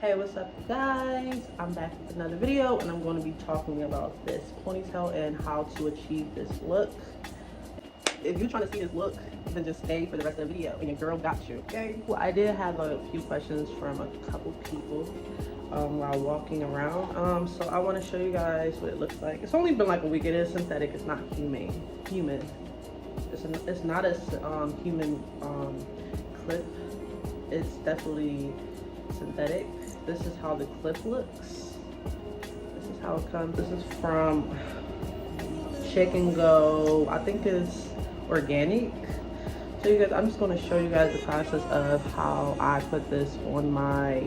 Hey, what's up guys? I'm back with another video and I'm going to be talking about this ponytail and how to achieve this look. If you're trying to see this look, then just stay for the rest of the video and your girl got you, okay? Well, I did have a few questions from a couple people while walking around. So I want to show you guys what it looks like. It's only been like a week. It is synthetic. It's not human. It's not a human clip. It's definitely synthetic. This is how the clip looks. This is how it comes. This is from Shake and Go. I think it's Organique. So you guys, I'm just going to show you guys the process of how I put this on my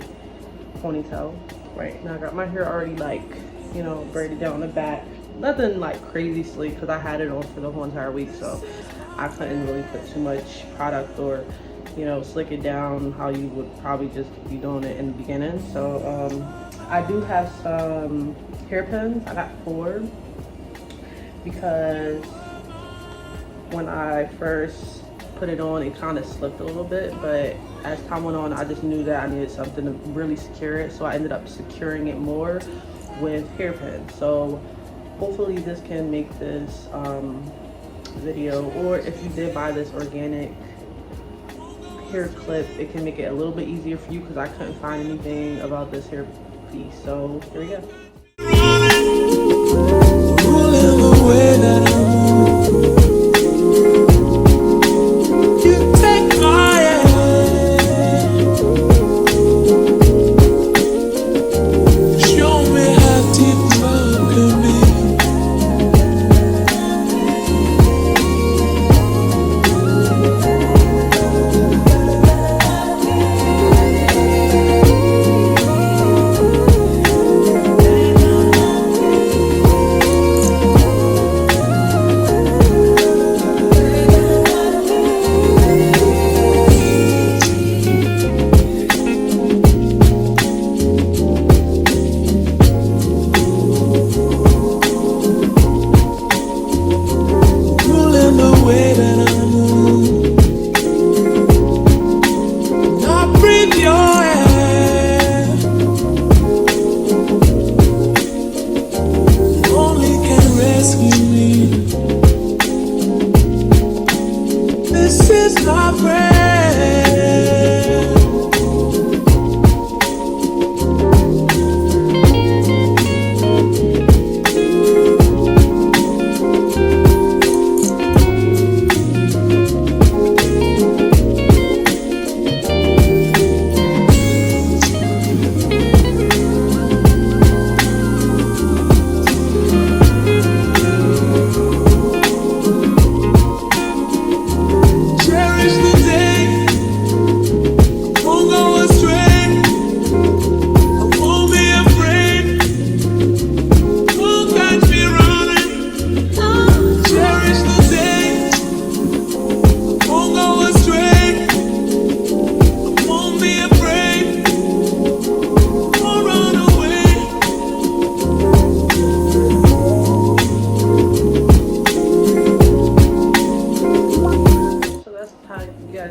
ponytail. Right now I got my hair already like, you know, braided down the back. Nothing like crazy sleek because I had it on for the whole entire week, so I couldn't really put too much product or, you know, slick it down how you would probably just be doing it in the beginning. So I do have some hairpins. I got 4 because when I first put it on, it kind of slipped a little bit, but as time went on, I just knew that I needed something to really secure it, so I ended up securing it more with hairpins. So hopefully this can make this video, or if you did buy this organic hair clip, it can make it a little bit easier for you because I couldn't find anything about this hair piece. So here we go.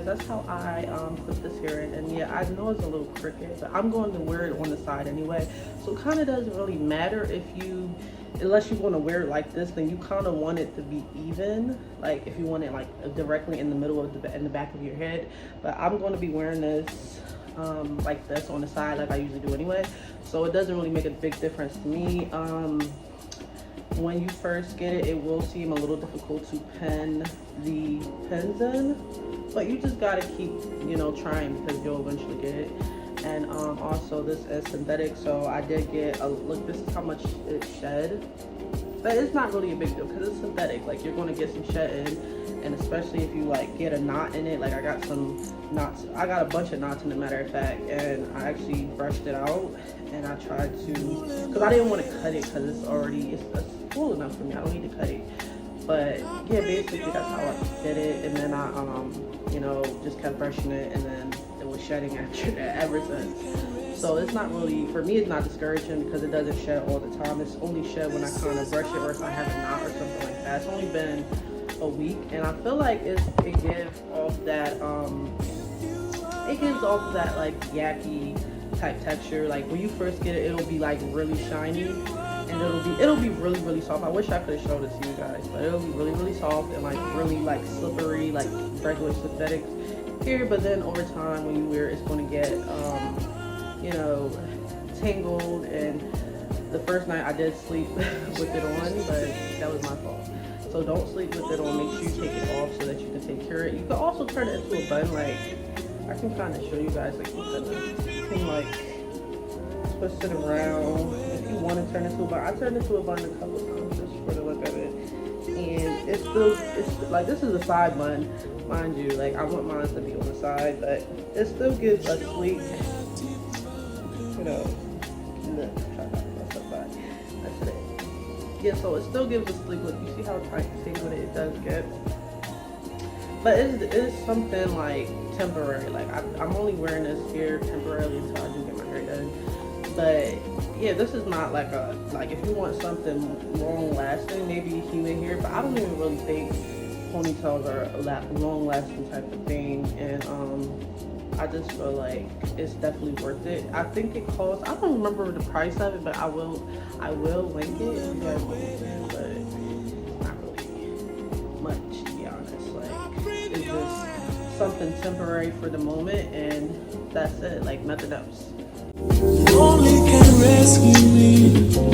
That's how I put this hair in, and yeah, I know it's a little crooked, but I'm going to wear it on the side anyway, so it kind of doesn't really matter if you, unless you want to wear it like this, then you kind of want it to be even, like if you want it like directly in the middle of in the back of your head. But I'm going to be wearing this like this on the side like I usually do anyway, so it doesn't really make a big difference to me. When you first get it, it will seem a little difficult to pin the pins in, but you just gotta keep, you know, trying because you'll eventually get it. And also this is synthetic, so I did get a look. This is how much it shed, but it's not really a big deal because it's synthetic. Like, you're going to get some shedding, and especially if you like get a knot in it. Like, I got some knots. I got a bunch of knots in it, matter of fact, and I actually brushed it out, and I tried to, because I didn't want to cut it because it's full enough for me. I don't need to cut it. But yeah, basically that's how I did it, and then I you know, just kept brushing it, and then it was shedding after that ever since. So it's not really, for me, it's not discouraging because it doesn't shed all the time. It's only shed when I kind of brush it or if I have a knot or something like that. It's only been a week, and I feel like it gives off that like yucky type texture. Like when you first get it, it'll be like really shiny, and it'll be really really soft. I wish I could have showed it to you guys, but it'll be really really soft and like really like slippery, like regular synthetics here. But then over time, when you wear it, it's going to get you know, tangled. And the first night I did sleep with it on, but that was my fault. So don't sleep with it on. Make sure you take it off so that you can take care of it. You can also turn it into a bun. Like I can kind of show you guys. Like you can like twist it around if you want to turn it into a bun. I turned it into a bun a couple times just for the look of it, and it's like, this is a side bun, mind you. Like I want mine to be on the side, but it still gives a sleek, you know. Yeah, so it still gives a sleek look. You see how tight tangled it does get, but it is something like temporary. Like I'm only wearing this here temporarily until I do get my hair done. But yeah, this is not like if you want something long lasting, maybe human hair. But I don't even really think ponytails are a long lasting type of thing, and I just feel like it's definitely worth it. I think it costs, I don't remember the price of it, but I will link it if you guys want to, but it's not really much, to be honest. Like it's just something temporary for the moment, and that's it. Like nothing else. Only can rescue me.